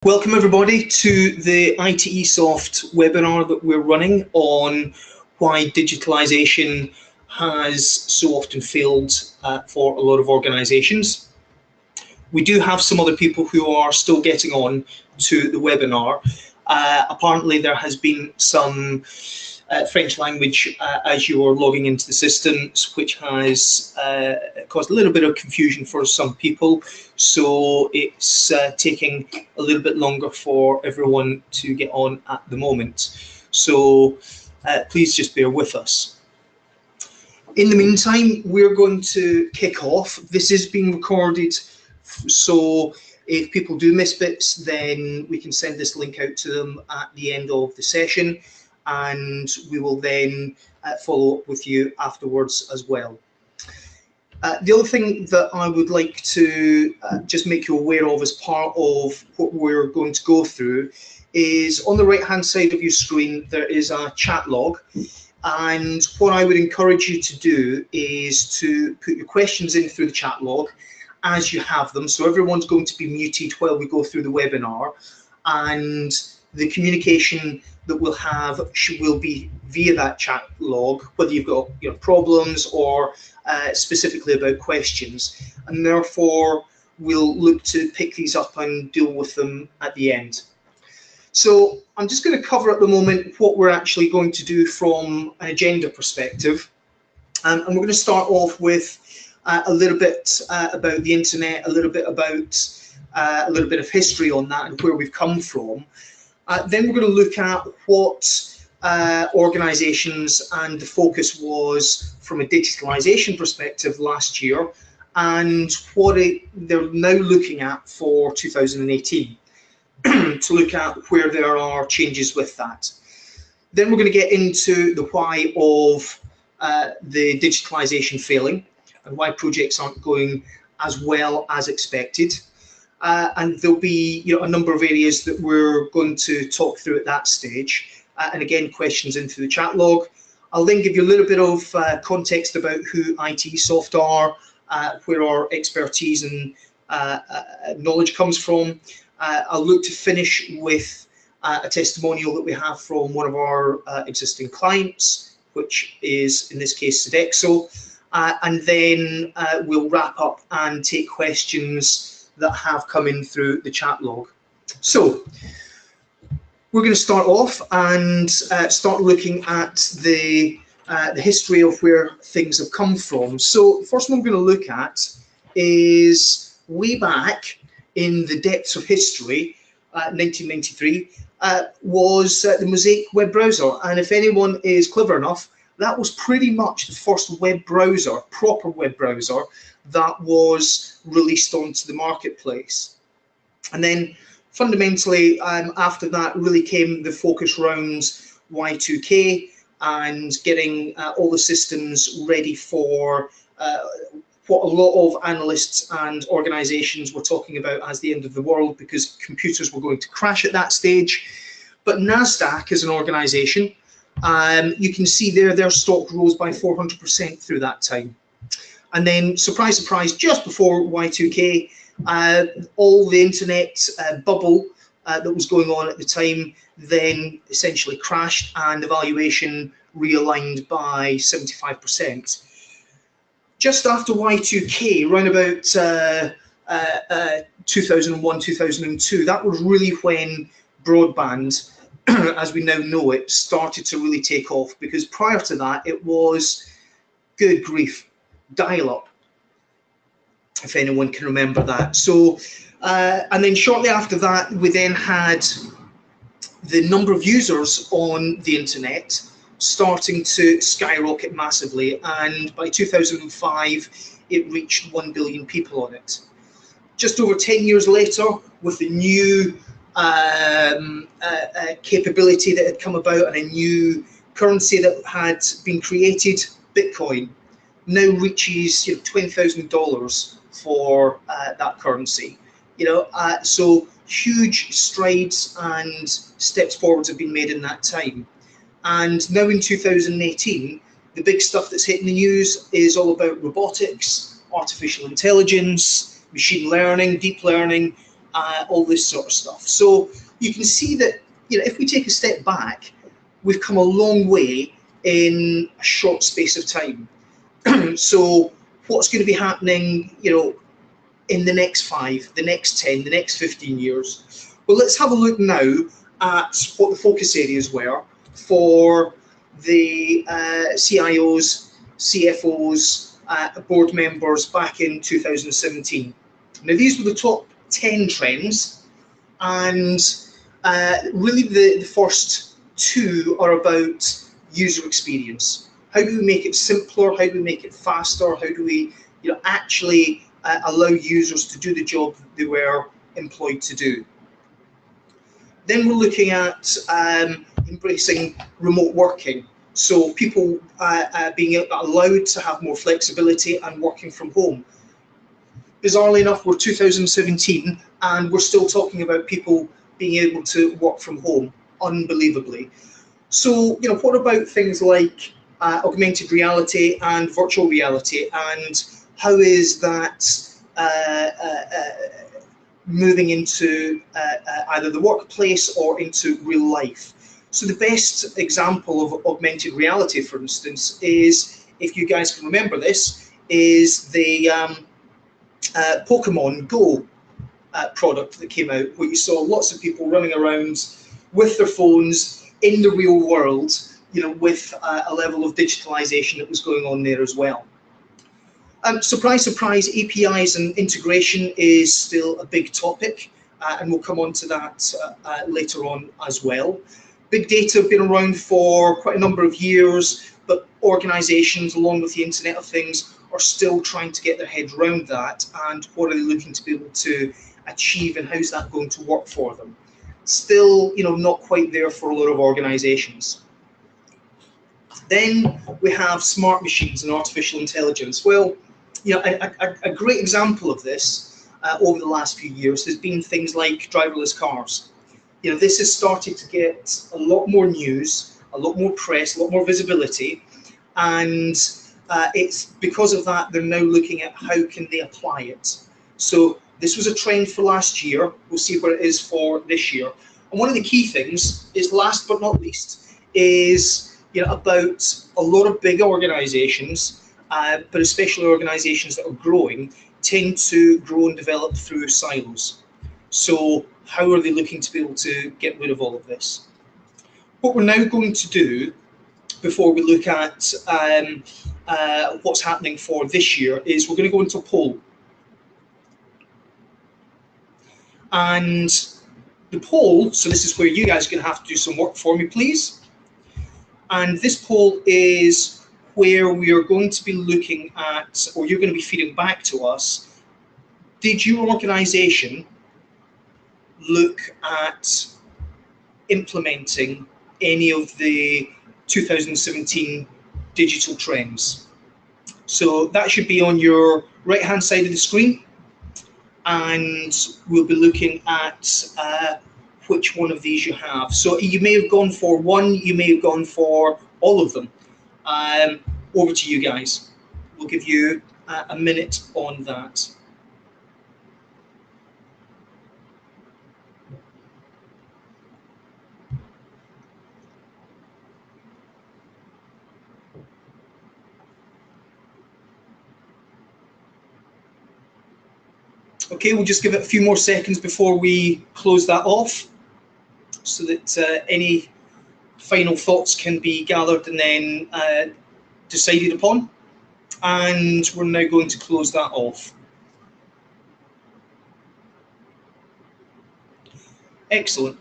Welcome everybody to the ITESOFT webinar that we're running on why digitalisation has so often failed for a lot of organisations. We do have some other people who are still getting on to the webinar. Apparently there has been some French language as you're logging into the systems, which has caused a little bit of confusion for some people. So it's taking a little bit longer for everyone to get on at the moment. So please just bear with us. In the meantime, we're going to kick off. This is being recorded, so if people do miss bits, then we can send this link out to them at the end of the session, and we will then follow up with you afterwards as well. The other thing that I would like to just make you aware of as part of what we're going to go through is on the right hand side of your screen there is a chat log, and what I would encourage you to do is to put your questions in through the chat log as you have them. So everyone's going to be muted while we go through the webinar, and the communication that we'll have will be via that chat log, whether you've got problems or specifically about questions, and therefore we'll look to pick these up and deal with them at the end. So I'm just going to cover at the moment what we're actually going to do from an agenda perspective, and we're going to start off with a little bit about the internet, a little bit of history on that and where we've come from. Then we're going to look at what organisations and the focus was from a digitalisation perspective last year, and what they're now looking at for 2018 to look at where there are changes with that. Then we're going to get into the why of the digitalisation failing and why projects aren't going as well as expected. And there'll be a number of areas that we're going to talk through at that stage. And again, questions into the chat log. I'll then give you a little bit of context about who ITESOFT are, where our expertise and knowledge comes from. I'll look to finish with a testimonial that we have from one of our existing clients, which is in this case Sodexo. And then we'll wrap up and take questions that have come in through the chat log. So we're going to start off and start looking at the history of where things have come from. So the first one we're going to look at is way back in the depths of history, 1993, was the Mosaic web browser. And if anyone is clever enough, that was pretty much the first web browser, proper web browser, that was released onto the marketplace. And then fundamentally, after that really came the focus around Y2K and getting all the systems ready for what a lot of analysts and organizations were talking about as the end of the world, because computers were going to crash at that stage. But NASDAQ as an organization, you can see there their stock rose by 400% through that time. And then, surprise, surprise, just before Y2K, all the internet bubble that was going on at the time then essentially crashed, and the valuation realigned by 75%. Just after Y2K, around about 2001, 2002, that was really when broadband, as we now know it, started to really take off, because prior to that it was, good grief, dial-up, if anyone can remember that. So and then shortly after that we then had the number of users on the internet starting to skyrocket massively, and by 2005 it reached 1 billion people on it. Just over 10 years later, with the new capability that had come about and a new currency that had been created, Bitcoin now reaches $20,000 for that currency. So huge strides and steps forwards have been made in that time. And now in 2018, the big stuff that's hitting the news is all about robotics, artificial intelligence, machine learning, deep learning, all this sort of stuff. So you can see that, you know, if we take a step back, we've come a long way in a short space of time. So what's going to be happening, you know, in the next 5, the next 10, the next 15 years? Well, let's have a look now at what the focus areas were for the CIOs, CFOs, board members back in 2017. Now, these were the top 10 trends, and really the first 2 are about user experience. How do we make it simpler? How do we make it faster? How do we, you know, actually allow users to do the job that they were employed to do? Then we're looking at embracing remote working. So people being allowed to have more flexibility and working from home. Bizarrely enough, we're 2017 and we're still talking about people being able to work from home, unbelievably. So, you know, what about things like augmented reality and virtual reality, and how is that moving into either the workplace or into real life? So the best example of augmented reality, for instance, is, if you guys can remember this, is the Pokemon Go product that came out, where you saw lots of people running around with their phones in the real world, you know, with a level of digitalization that was going on there as well. Surprise, surprise, APIs and integration is still a big topic, and we'll come on to that later on as well. Big data have been around for quite a number of years, but organizations, along with the Internet of Things, are still trying to get their heads around that, and what are they looking to be able to achieve, and how's that going to work for them? Still, you know, not quite there for a lot of organizations. Then we have smart machines and artificial intelligence. Well, you know, a great example of this over the last few years has been things like driverless cars. You know, this has started to get a lot more news, a lot more press, a lot more visibility, and it's because of that they're now looking at how can they apply it. So this was a trend for last year. We'll see what it is for this year. And one of the key things is, last but not least, is, you know, about a lot of big organizations, but especially organizations that are growing, tend to grow and develop through silos. So how are they looking to be able to get rid of all of this? What we're now going to do, before we look at what's happening for this year, is we're going to go into a poll. And the poll, so this is where you guys are going to have to do some work for me, please. And this poll is where we are going to be looking at, or you're going to be feeding back to us, did your organization look at implementing any of the 2017 digital trends? So that should be on your right hand side of the screen, and we'll be looking at which one of these you have. So you may have gone for one, you may have gone for all of them. Over to you guys. We'll give you a minute on that. Okay, we'll just give it a few more seconds before we close that off, so that any final thoughts can be gathered and then decided upon. And we're now going to close that off. Excellent.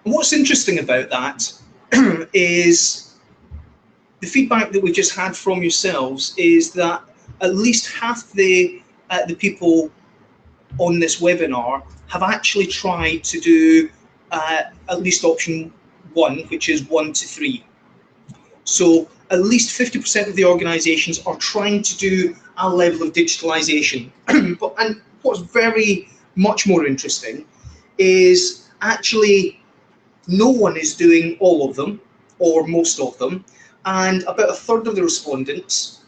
And what's interesting about that is the feedback that we just had from yourselves is that at least half the people on this webinar have actually tried to do at least option 1, which is 1 to 3. So at least 50% of the organizations are trying to do a level of digitalization. And what's very much more interesting is actually no one is doing all of them or most of them, and about a third of the respondents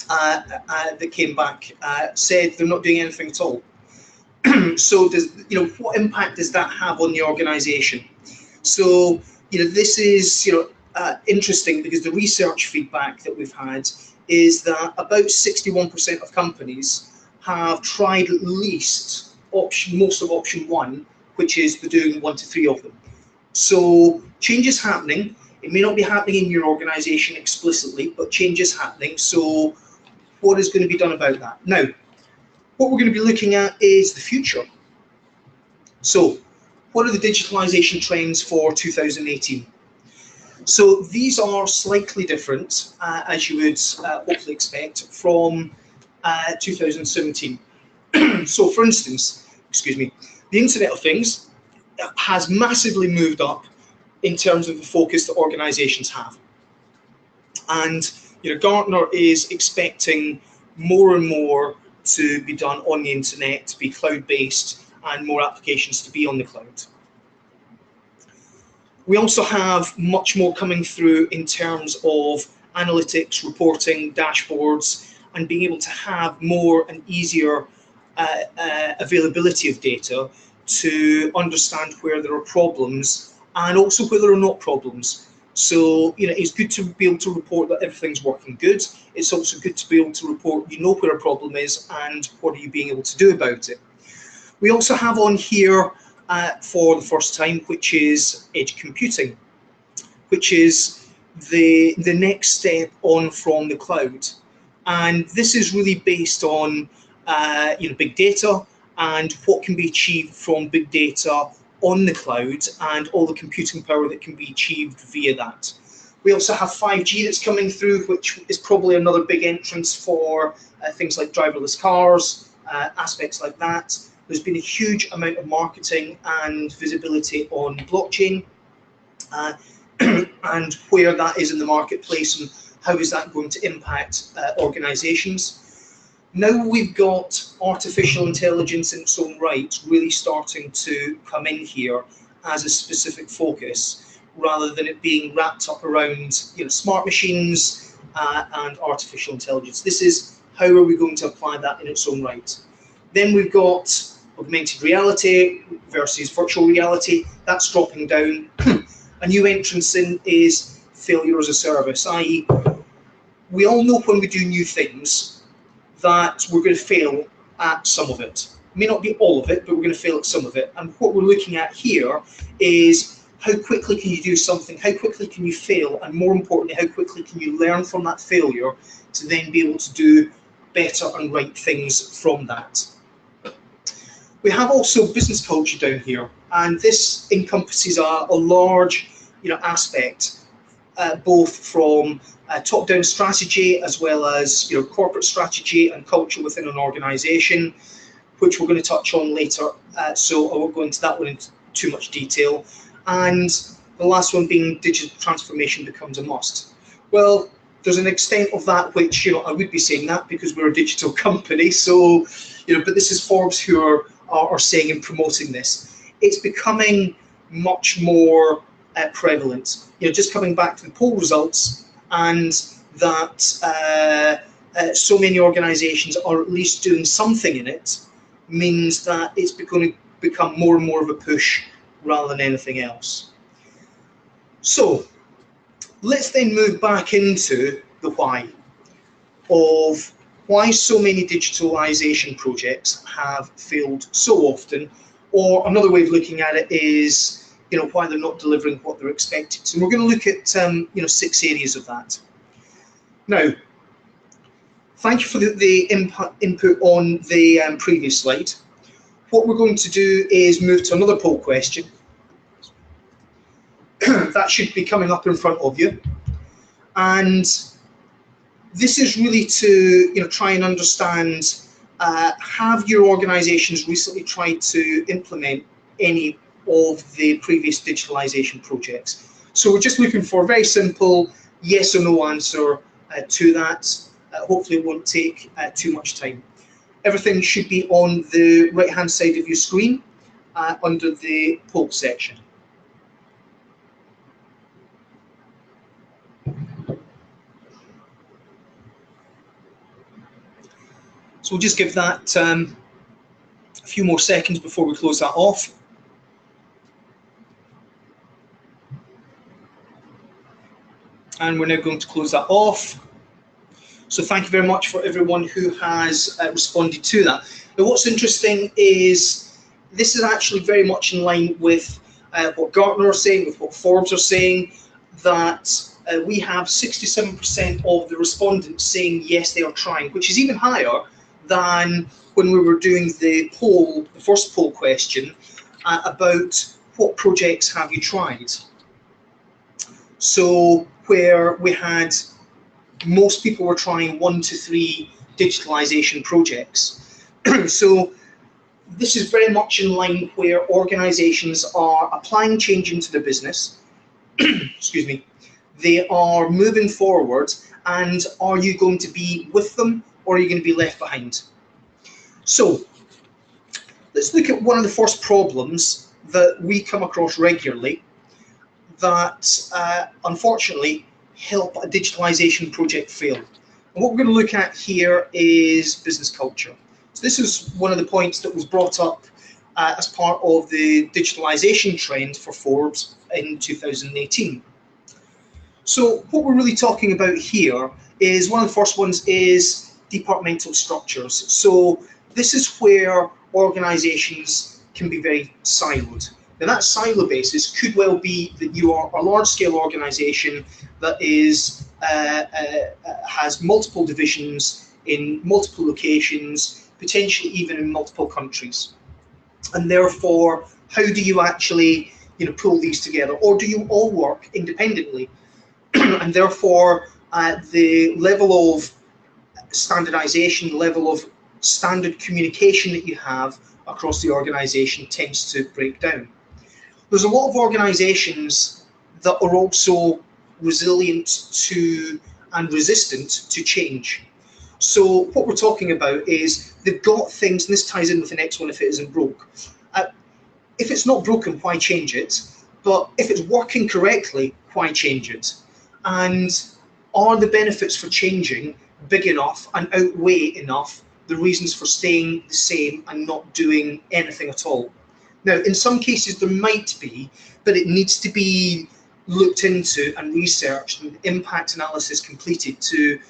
that came back said they're not doing anything at all. So what impact does that have on the organization? So this is interesting, because the research feedback that we've had is that about 61% of companies have tried at least most of option 1, which is the doing 1 to 3 of them. So change is happening. It may not be happening in your organization explicitly, but change is happening. So what is going to be done about that? Now, what we're going to be looking at is the future. So what are the digitalization trends for 2018? So these are slightly different, as you would hopefully expect, from 2017. So for instance, the Internet of Things has massively moved up in terms of the focus that organizations have. And Gartner is expecting more and more to be done on the internet, to be cloud-based, and more applications to be on the cloud. We also have much more coming through in terms of analytics, reporting, dashboards, and being able to have more and easier availability of data to understand where there are problems and also where there are not problems. So it's good to be able to report that everything's working good. It's also good to be able to report where a problem is and what are you being able to do about it. We also have on here for the first time, which is edge computing, which is the next step on from the cloud. And this is really based on big data and what can be achieved from big data on the cloud and all the computing power that can be achieved via that. We also have 5G that's coming through, which is probably another big entrance for things like driverless cars, aspects like that. There's been a huge amount of marketing and visibility on blockchain and where that is in the marketplace and how is that going to impact organizations. Now we've got artificial intelligence in its own right really starting to come in here as a specific focus, rather than it being wrapped up around smart machines and artificial intelligence. This is how are we going to apply that in its own right. Then we've got augmented reality versus virtual reality. That's dropping down. A new entrance in is failure as a service, i.e. we all know when we do new things that we're going to fail at some of it. May not be all of it, but we're going to fail at some of it. And what we're looking at here is how quickly can you do something, how quickly can you fail, and more importantly, how quickly can you learn from that failure to then be able to do better and right things from that. We have also business culture down here, and this encompasses a large aspect, both from top-down strategy as well as corporate strategy and culture within an organization, which we're going to touch on later, so I won't go into that one in too much detail. And the last one being digital transformation becomes a must. Well, there's an extent of that which I would be saying that because we're a digital company, so but this is Forbes who are saying and promoting this. It's becoming much more prevalent. Just coming back to the poll results, and that so many organizations are at least doing something in it, means that it's going to become more and more of a push rather than anything else. So let's then move back into the why of why so many digitalization projects have failed so often, or another way of looking at it is why they're not delivering what they're expected. So we're going to look at 6 areas of that. Now, thank you for the input on the previous slide. What we're going to do is move to another poll question. That should be coming up in front of you, and this is really to try and understand, have your organizations recently tried to implement any of the previous digitalization projects? So we're just looking for a very simple yes or no answer to that. Hopefully it won't take too much time. Everything should be on the right hand side of your screen under the poll section. So we'll just give that A few more seconds before we close that off. And we're now going to close that off. So thank you very much for everyone who has responded to that. Now what's interesting is this is actually very much in line with what Gartner are saying, with what Forbes are saying, that we have 67% of the respondents saying yes, they are trying, which is even higher than when we were doing the poll, the first poll question, about what projects have you tried. So where we had most people were trying 1 to 3 digitalization projects. So this is very much in line where organizations are applying change into their business. Excuse me. They are moving forward, and are you going to be with them or are you going to be left behind? So let's look at one of the first problems that we come across regularly that unfortunately help a digitalization project fail. And what we're going to look at here is business culture. So this is one of the points that was brought up as part of the digitalization trend for Forbes in 2018. So what we're really talking about here is, one of the first ones is departmental structures. So this is where organizations can be very siloed. Now that silo basis could well be that you are a large-scale organization that is has multiple divisions in multiple locations, potentially even in multiple countries. And therefore, how do you actually pull these together? Or do you all work independently? And therefore, the level of standardization, the level of standard communication that you have across the organization tends to break down. There's a lot of organizations that are also resilient to and resistant to change. So what we're talking about is they've got things, and this ties in with the next one, if it isn't broke. If it's not broken, why change it? But if it's working correctly, why change it? And are the benefits for changing big enough and outweigh enough the reasons for staying the same and not doing anything at all? Now, in some cases there might be, but it needs to be looked into and researched and impact analysis completed to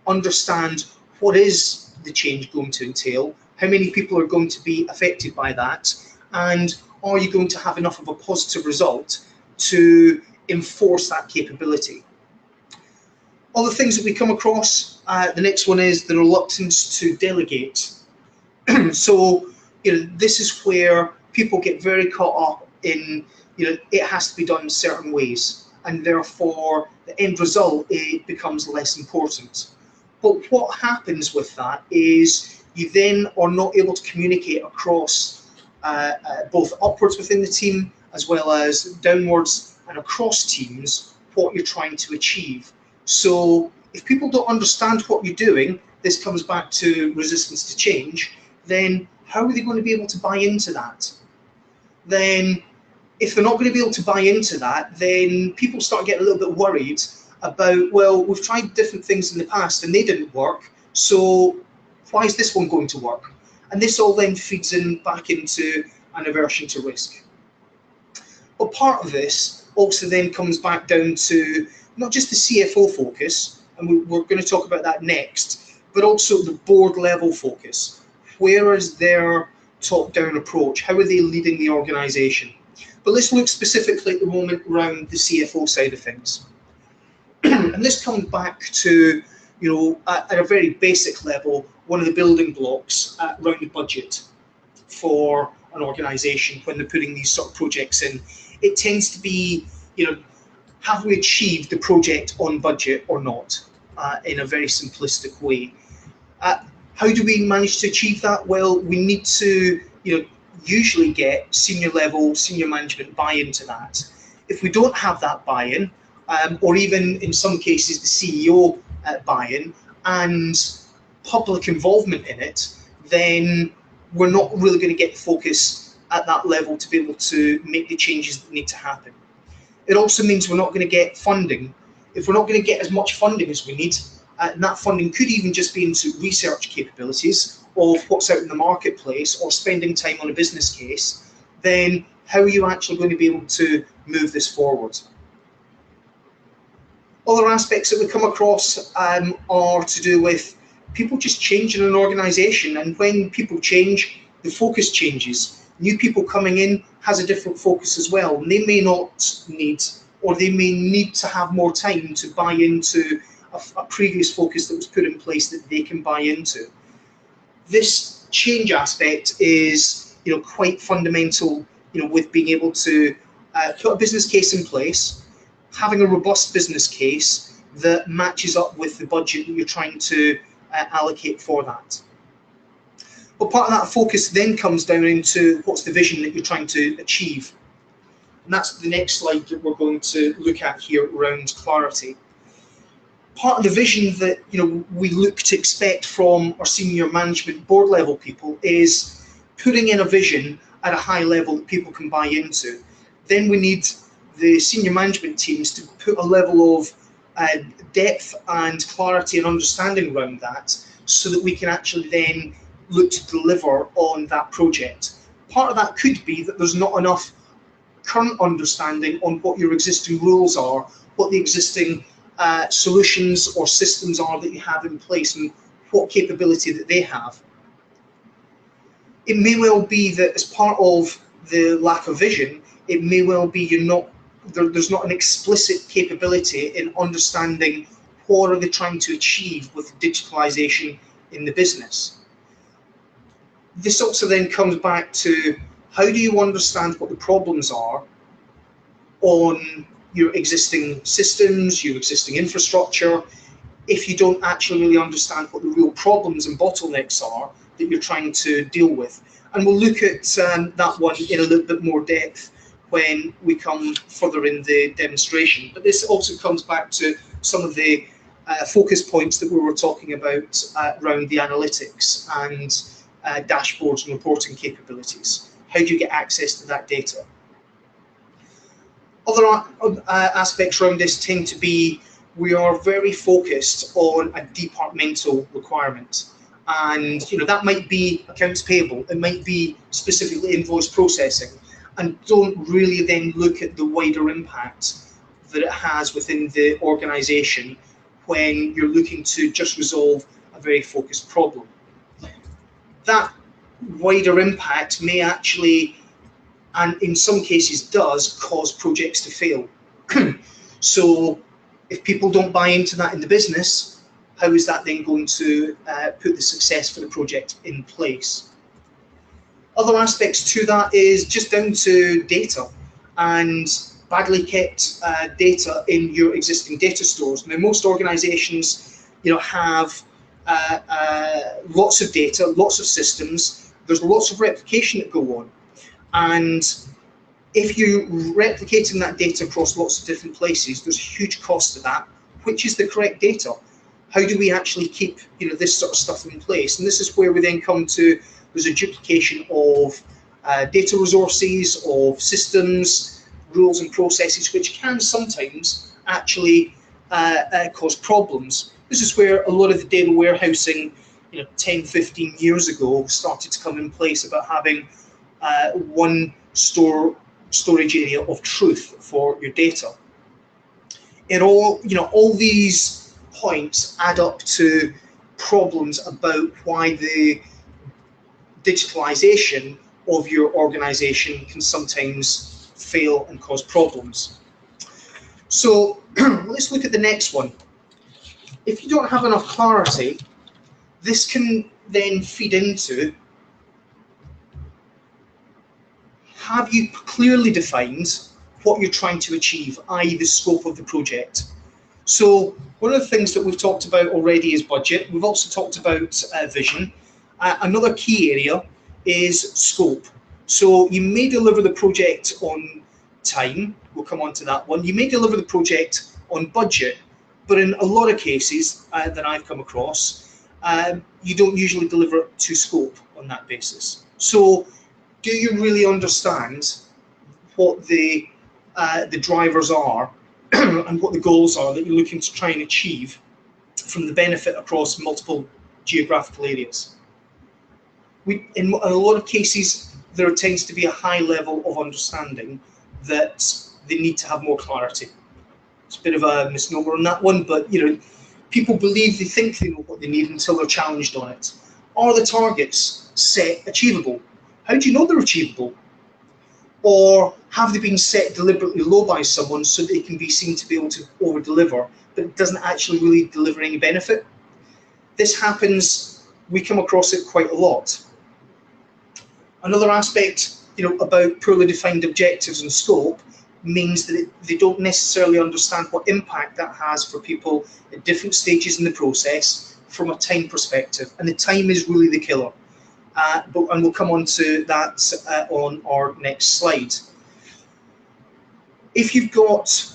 understand what is the change going to entail, how many people are going to be affected by that, and are you going to have enough of a positive result to enforce that capability. Other things that we come across, the next one is the reluctance to delegate. So this is where people get very caught up in it has to be done certain ways, and therefore the end result, it becomes less important. But what happens with that is you then are not able to communicate across both upwards within the team as well as downwards and across teams what you're trying to achieve. So if people don't understand what you're doing, this comes back to resistance to change, then how are they going to be able to buy into that? Then if they're not going to be able to buy into that, then people start getting a little bit worried about, well, we've tried different things in the past and they didn't work, so why is this one going to work? And this all then feeds in back into an aversion to risk. But part of this also then comes back down to not just the CFO focus, and we're going to talk about that next, but also the board level focus. Where is their top-down approach? How are they leading the organization? But let's look specifically at the moment around the CFO side of things. And this comes back to, at a very basic level, one of the building blocks around the budget for an organization when they're putting these sort of projects in. It tends to be, have we achieved the project on budget or not, in a very simplistic way. How do we manage to achieve that? Well, we need to, usually get senior management buy-in to that. If we don't have that buy-in, or even in some cases the CEO buy-in and public involvement in it, then we're not really going to get the focus at that level to be able to make the changes that need to happen. It also means we're not going to get funding. If we're not going to get as much funding as we need, and that funding could even just be into research capabilities of what's out in the marketplace or spending time on a business case, then how are you actually going to be able to move this forward? Other aspects that we come across are to do with people just changing an organisation, and when people change, the focus changes. New people coming in has a different focus as well, and they may not need, or they may need to have more time to buy into a previous focus that was put in place that they can buy into. This change aspect is, quite fundamental, with being able to put a business case in place, having a robust business case that matches up with the budget that you're trying to allocate for that. But part of that focus then comes down into what's the vision that you're trying to achieve. And that's the next slide that we're going to look at here around clarity. Part of the vision that we look to expect from our senior management board level people is putting in a vision at a high level that people can buy into. Then we need the senior management teams to put a level of depth and clarity and understanding around that, so that we can actually then look to deliver on that project. Part of that could be that there's not enough current understanding on what your existing rules are, what the existing solutions or systems are that you have in place, and what capability that they have. It may well be that as part of the lack of vision, it may well be there's not an explicit capability in understanding what are they trying to achieve with digitalisation in the business. This also then comes back to, how do you understand what the problems are on your existing systems, your existing infrastructure, if you don't actually really understand what the real problems and bottlenecks are that you're trying to deal with. And we'll look at that one in a little bit more depth when we come further in the demonstration. But this also comes back to some of the focus points that we were talking about around the analytics and dashboards and reporting capabilities. How do you get access to that data? Other aspects around this tend to be, we are very focused on a departmental requirement. And that might be accounts payable, it might be specifically invoice processing, and don't really then look at the wider impact that it has within the organisation when you're looking to just resolve a very focused problem. That wider impact may actually, and in some cases does, cause projects to fail. So if people don't buy into that in the business, how is that then going to put the success for the project in place? Other aspects to that is just down to data and badly kept data in your existing data stores. Now, most organizations have lots of data, lots of systems, there's lots of replication that go on. And if you're replicating that data across lots of different places, there's a huge cost to that. Which is the correct data? How do we actually keep this sort of stuff in place? And this is where we then come to, there's a duplication of data resources, of systems, rules and processes, which can sometimes actually cause problems. This is where a lot of the data warehousing 10, 15 years ago started to come in place, about having one storage area of truth for your data. It all these points add up to problems about why the digitalisation of your organisation can sometimes fail and cause problems. So let's look at the next one. If you don't have enough clarity, this can then feed into, have you clearly defined what you're trying to achieve, i.e. the scope of the project? So one of the things that we've talked about already is budget. We've also talked about vision. Another key area is scope. So you may deliver the project on time, we'll come on to that one. You may deliver the project on budget, but in a lot of cases that I've come across, you don't usually deliver to scope on that basis. So do you really understand what the drivers are and what the goals are that you're looking to try and achieve from the benefit across multiple geographical areas. In a lot of cases, there tends to be a high level of understanding that they need to have more clarity. It's a bit of a misnomer on that one, but people believe they think they know what they need until they're challenged on it. Are the targets set achievable? How do you know they're achievable? Or have they been set deliberately low by someone so they can be seen to be able to over-deliver, but it doesn't actually really deliver any benefit? This happens, we come across it quite a lot. Another aspect, about poorly defined objectives and scope means that they don't necessarily understand what impact that has for people at different stages in the process from a time perspective, and the time is really the killer. And we'll come on to that on our next slide. If you've got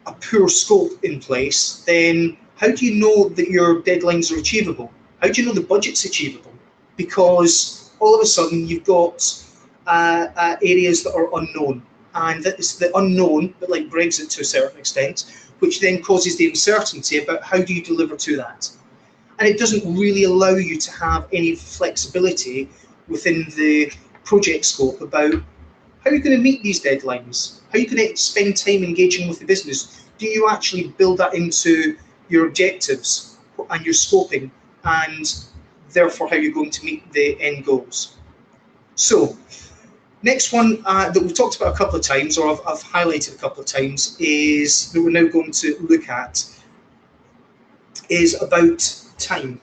a poor scope in place, then how do you know that your deadlines are achievable? How do you know the budget's achievable? Because all of a sudden you've got areas that are unknown, and that is the unknown, but like Brexit to a certain extent, which then causes the uncertainty about how do you deliver to that. And it doesn't really allow you to have any flexibility within the project scope about how are you going to meet these deadlines? How are you going to spend time engaging with the business? Do you actually build that into your objectives and your scoping, and therefore how you're going to meet the end goals? So, next one that we've talked about a couple of times, or I've highlighted a couple of times, is that we're now going to look at is about time,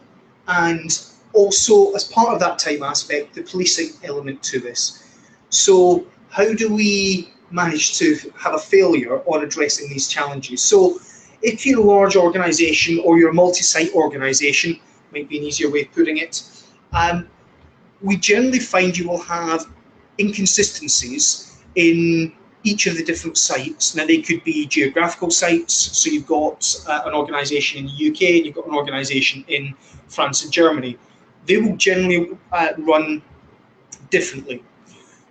and also as part of that time aspect, the policing element to this. So how do we manage to have a failure on addressing these challenges? So if you're a large organisation or you're a multi-site organisation, might be an easier way of putting it, we generally find you will have inconsistencies in each of the different sites. Now, they could be geographical sites, so you've got an organisation in the UK and you've got an organisation in France and Germany. They will generally run differently.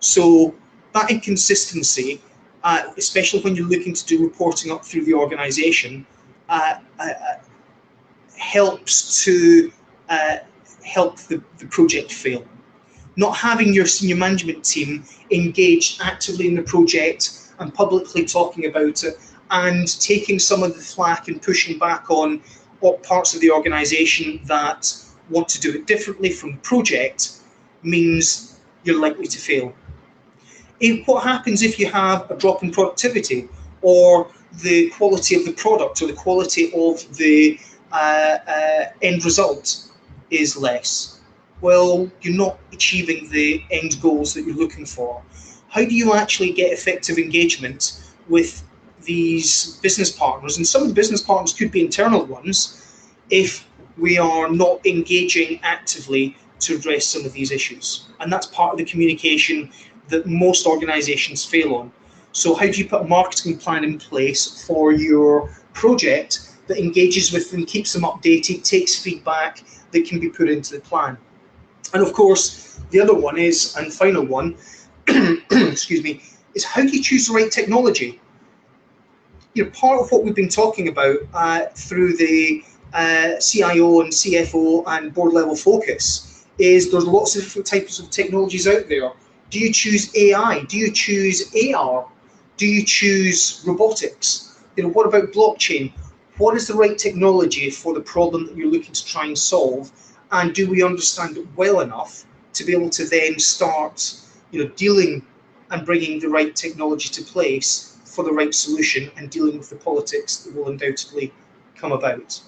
So that inconsistency, especially when you're looking to do reporting up through the organisation, helps to help the project fail. Not having your senior management team engaged actively in the project and publicly talking about it, and taking some of the flack and pushing back on what parts of the organisation that want to do it differently from the project, means you're likely to fail. What happens if you have a drop in productivity, or the quality of the product or the quality of the end result is less? Well, you're not achieving the end goals that you're looking for. How do you actually get effective engagement with these business partners? And some of the business partners could be internal ones, if we are not engaging actively to address some of these issues. And that's part of the communication that most organizations fail on. So how do you put a marketing plan in place for your project that engages with them, keeps them updated, takes feedback that can be put into the plan? And of course, the other one is, and final one, excuse me, is how do you choose the right technology? Part of what we've been talking about through the CIO and CFO and board level focus is there's lots of different types of technologies out there. Do you choose AI? Do you choose AR? Do you choose robotics? What about blockchain? What is the right technology for the problem that you're looking to try and solve? And do we understand it well enough to be able to then start, dealing and bringing the right technology to place for the right solution, and dealing with the politics that will undoubtedly come about?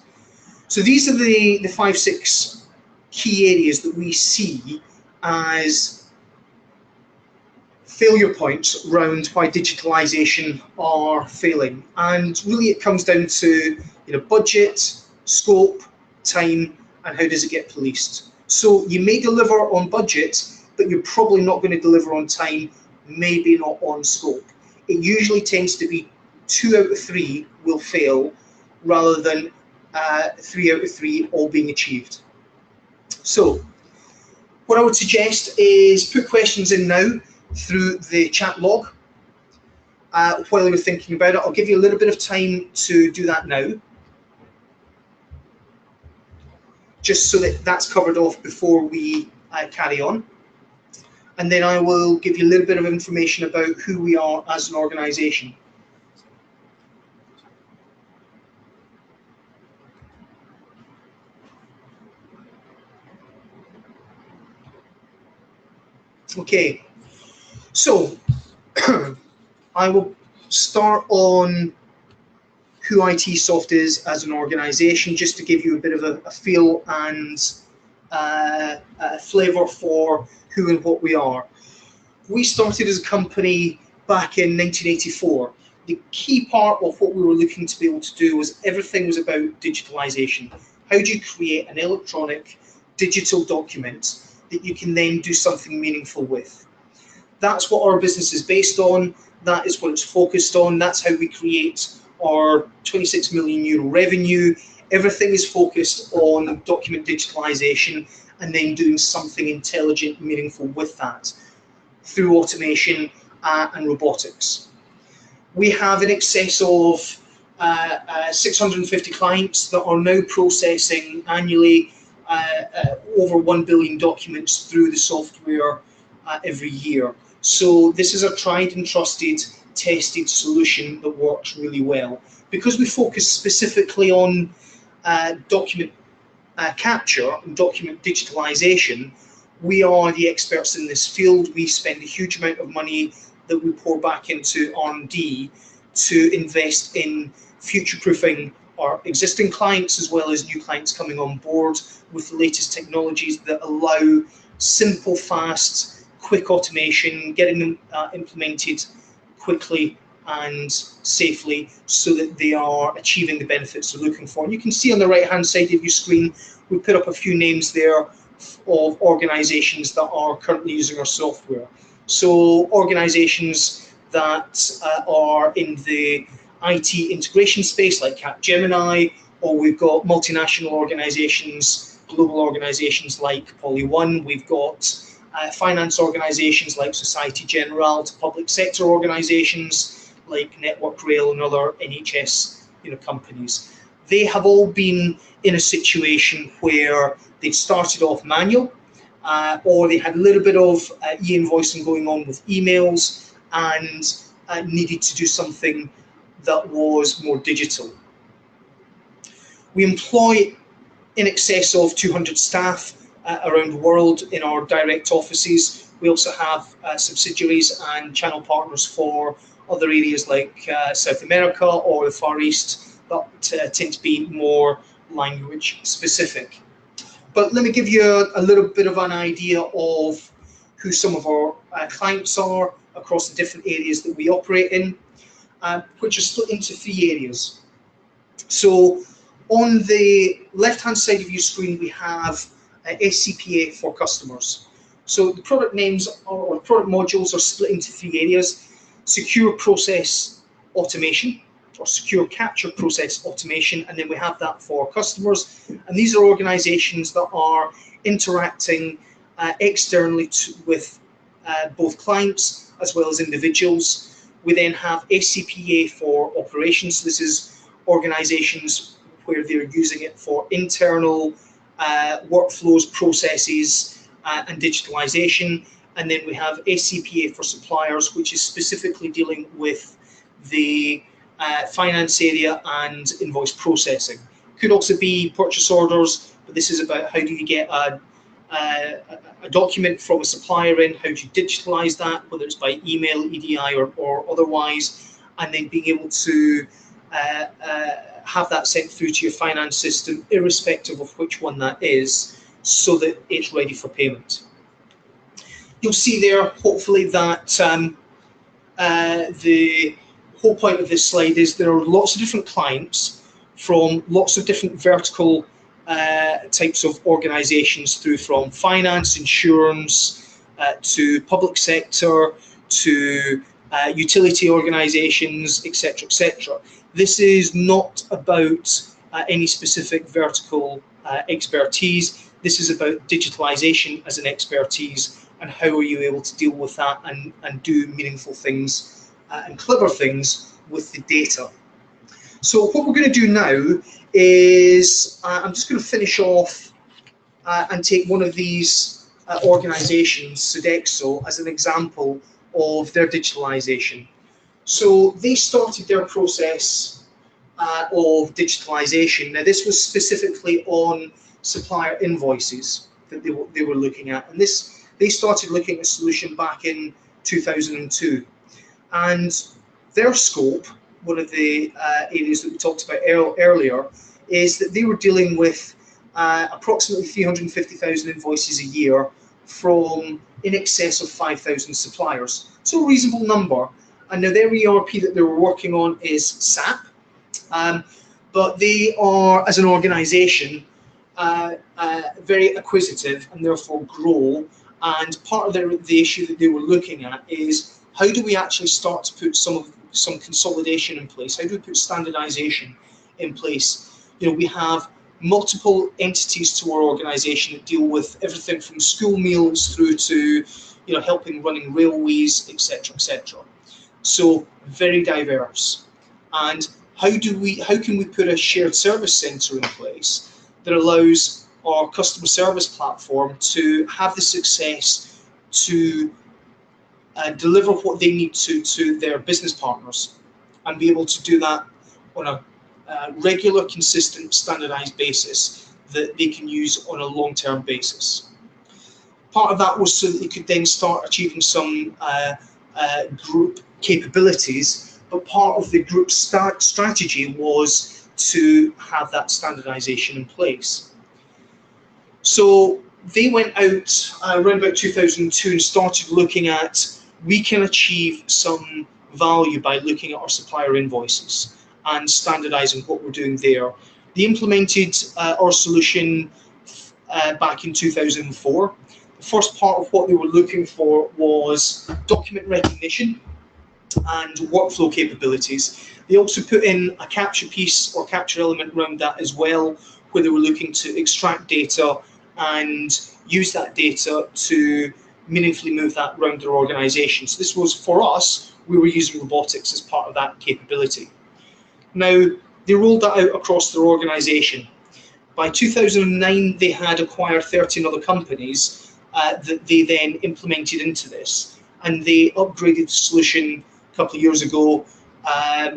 So these are the 5-6 key areas that we see as failure points around why digitalisation are failing. And really it comes down to budget, scope, time, and how does it get policed. So you may deliver on budget, but you're probably not going to deliver on time, maybe not on scope. It usually tends to be 2 out of 3 will fail, rather than 3 out of 3 all being achieved. So what I would suggest is put questions in now through the chat log while you're thinking about it. I'll give you a little bit of time to do that now. just so that that's covered off before we carry on. And then I will give you a little bit of information about who we are as an organisation. Okay, so I will start on who ITESOFT is as an organisation, just to give you a bit of a feel and a flavour for who and what we are. We started as a company back in 1984. The key part of what we were looking to be able to do was everything was about digitalisation. How do you create an electronic digital document that you can then do something meaningful with? That's what our business is based on. That is what it's focused on. That's how we create our 26 million euro revenue. Everything is focused on document digitalisation and then doing something intelligent, meaningful with that through automation and robotics. We have in excess of 650 clients that are now processing annually over 1 billion documents through the software every year. So this is a tried and trusted, tested solution that works really well. Because we focus specifically on document capture and document digitalisation, we are the experts in this field. We spend a huge amount of money that we pour back into R&D to invest in future-proofing our existing clients as well as new clients coming on board with the latest technologies that allow simple, fast, quick automation, getting them implemented quickly and safely so that they are achieving the benefits they're looking for. And you can see on the right-hand side of your screen, we put up a few names there of organizations that are currently using our software. So organizations that are in the IT integration space like Capgemini, or we've got multinational organizations, global organizations like Poly1. We've got finance organizations like Societe Generale, to public sector organizations like Network Rail and other NHS companies. They have all been in a situation where they'd started off manual, or they had a little bit of e-invoicing going on with emails and needed to do something that was more digital. We employ in excess of 200 staff around the world in our direct offices. We also have subsidiaries and channel partners for other areas like South America or the Far East that tend to be more language specific. But let me give you a little bit of an idea of who some of our clients are across the different areas that we operate in, which are split into 3 areas. So on the left-hand side of your screen, we have SCPA for customers. So the product names or product modules are split into 3 areas: secure process automation, or secure capture process automation, and then we have that for customers. And these are organizations that are interacting externally with both clients as well as individuals. We then have SCPA for operations. This is organizations where they're using it for internal workflows, processes, and digitalization. And then we have SCPA for suppliers, which is specifically dealing with the finance area and invoice processing. Could also be purchase orders, but this is about how do you get a document from a supplier in, how do you digitalize that, whether it's by email, EDI, or otherwise, and then being able to have that sent through to your finance system, irrespective of which one that is, so that it's ready for payment. You'll see there, hopefully, that the whole point of this slide is there are lots of different clients from lots of different vertical types of organizations, through from finance, insurance, to public sector, to utility organizations, etc., etc. This is not about any specific vertical expertise. This is about digitalization as an expertise, and how are you able to deal with that and do meaningful things and clever things with the data. So what we're going to do now is I'm just going to finish off and take one of these organizations, Sodexo, as an example of their digitalization. So they started their process of digitalization. Now, this was specifically on supplier invoices that they were looking at, and they started looking at a solution back in 2002. And their scope, one of the areas that we talked about earlier, is that they were dealing with approximately 350,000 invoices a year from in excess of 5,000 suppliers. So a reasonable number. And now their ERP that they were working on is SAP, but they are, as an organization, very acquisitive and therefore grow. And part of the issue that they were looking at is, how do we actually start to put some consolidation in place? How do we put standardization in place? You know, we have multiple entities to our organization that deal with everything from school meals through to, you know, helping running railways, etc., etc. So very diverse. And how can we put a shared service center in place that allows our customer service platform to have the success to deliver what they need to their business partners, and be able to do that on a regular, consistent, standardized basis that they can use on a long-term basis. Part of that was so that they could then start achieving some group capabilities, but part of the group strategy was to have that standardization in place. So they went out around about 2002 and started looking at, we can achieve some value by looking at our supplier invoices and standardizing what we're doing there. They implemented our solution back in 2004. The first part of what they were looking for was document recognition and workflow capabilities. They also put in a capture piece or capture element around that as well, where they were looking to extract data and use that data to meaningfully move that around their organization. So this was, for us, we were using robotics as part of that capability. Now, they rolled that out across their organization. By 2009, they had acquired 13 other companies that they then implemented into this. And they upgraded the solution a couple of years ago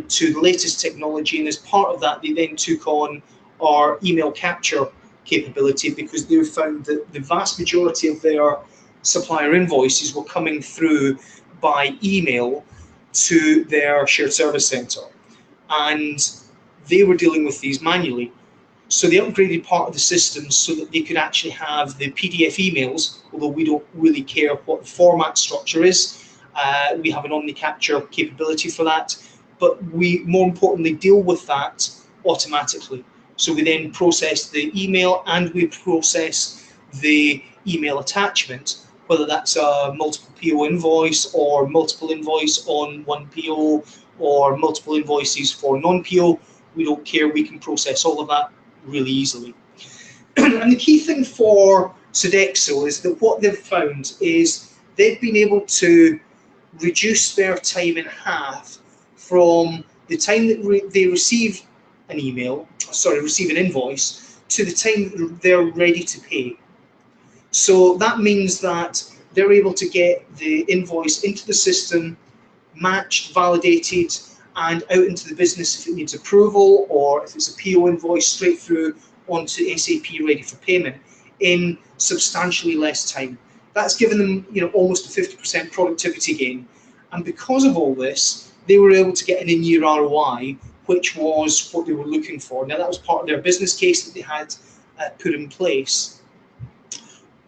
to the latest technology. And as part of that, they then took on our email capture capability, because they found that the vast majority of their supplier invoices were coming through by email to their shared service center, and they were dealing with these manually. So they upgraded part of the system so that they could actually have the PDF emails, although we don't really care what the format structure is. We have an omni-capture capability for that, but we more importantly deal with that automatically. So we then process the email and we process the email attachment, whether that's a multiple PO invoice or multiple invoice on one PO or multiple invoices for non-PO. We don't care, we can process all of that really easily. And the key thing for Sodexo is that what they've found is they've been able to reduce their time in half from the time that they receive an receive an invoice to the time that they're ready to pay. So that means that they're able to get the invoice into the system, matched, validated, and out into the business if it needs approval, or if it's a PO invoice, straight through onto SAP ready for payment in substantially less time. That's given them, you know, almost a 50% productivity gain. And because of all this, they were able to get an in-year ROI, which was what they were looking for. Now, that was part of their business case that they had put in place.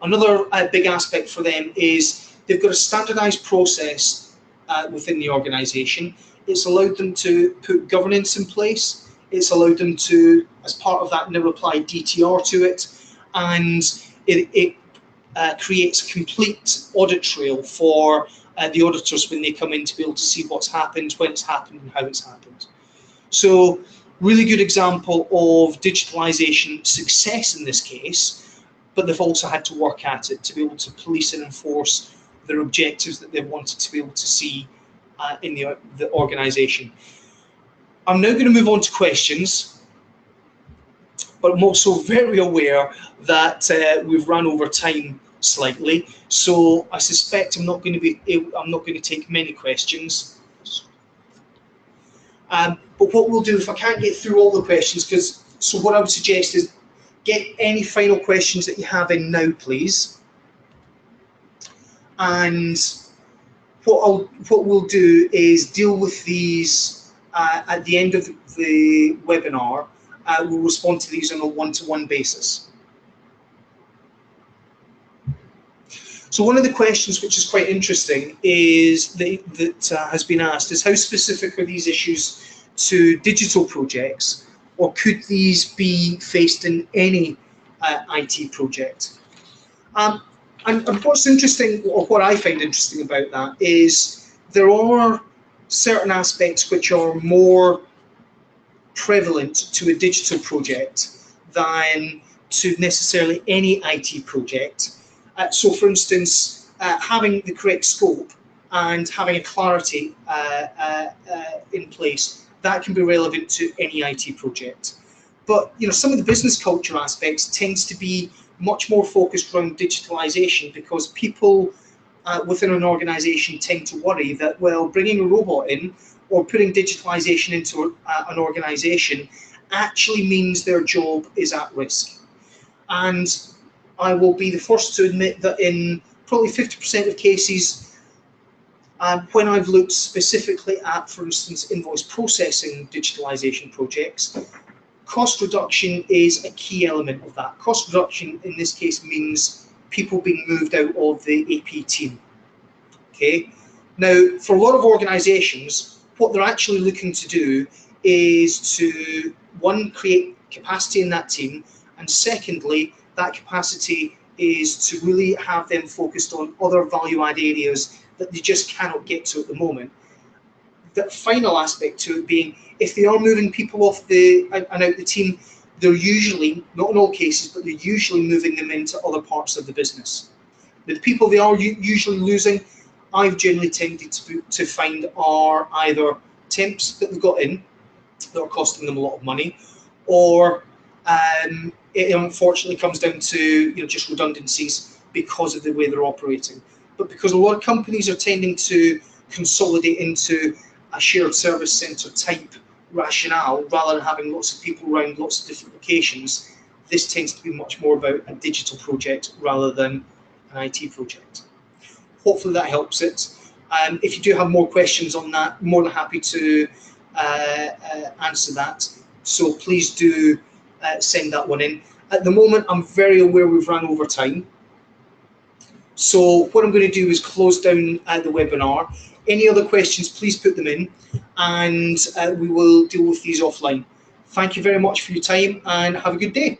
Another big aspect for them is they've got a standardized process within the organization. It's allowed them to put governance in place. It's allowed them to, as part of that, now apply DTR to it. And it creates a complete audit trail for the auditors when they come in to be able to see what's happened, when it's happened, and how it's happened. So, really good example of digitalization success in this case, but they've also had to work at it to be able to police and enforce their objectives that they wanted to be able to see in the organization. I'm now going to move on to questions. but I'm also very aware that we've run over time slightly. So I suspect I'm not going to take many questions. But what we'll do, if I can't get through all the questions, so what I would suggest is get any final questions that you have in now, please. And what we'll do is deal with these at the end of the webinar. We'll respond to these on a one-to-one basis. So one of the questions which is quite interesting is that has been asked is, how specific are these issues to digital projects, or could these be faced in any IT project? And what's interesting, or what I find interesting about that, is there are certain aspects which are more prevalent to a digital project than to necessarily any IT project. So for instance, having the correct scope and having a clarity in place, that can be relevant to any IT project. But some of the business culture aspects tends to be much more focused around digitalisation, because people within an organisation tend to worry that, well, bringing a robot in or putting digitalisation into an organisation actually means their job is at risk. And I will be the first to admit that in probably 50% of cases, when I've looked specifically at, for instance, invoice processing digitalisation projects, cost reduction is a key element of that. Cost reduction in this case means people being moved out of the AP team. Okay. Now, for a lot of organisations, what they're actually looking to do is to, one, create capacity in that team, and secondly, that capacity is to really have them focused on other value-add areas that they just cannot get to at the moment. The final aspect to it being, if they are moving people off and out the team, they're usually, not in all cases, but they're usually moving them into other parts of the business. The people they are usually losing, I've generally tended to find, are either temps that they've got in that are costing them a lot of money, or it unfortunately comes down to just redundancies because of the way they're operating. But because a lot of companies are tending to consolidate into a shared service centre type rationale rather than having lots of people around lots of different locations, this tends to be much more about a digital project rather than an IT project. Hopefully that helps it. If you do have more questions on that, more than happy to answer that. So please do send that one in. At the moment, I'm very aware we've run over time. So what I'm going to do is close down the webinar. Any other questions, please put them in, and we will deal with these offline. Thank you very much for your time, and have a good day.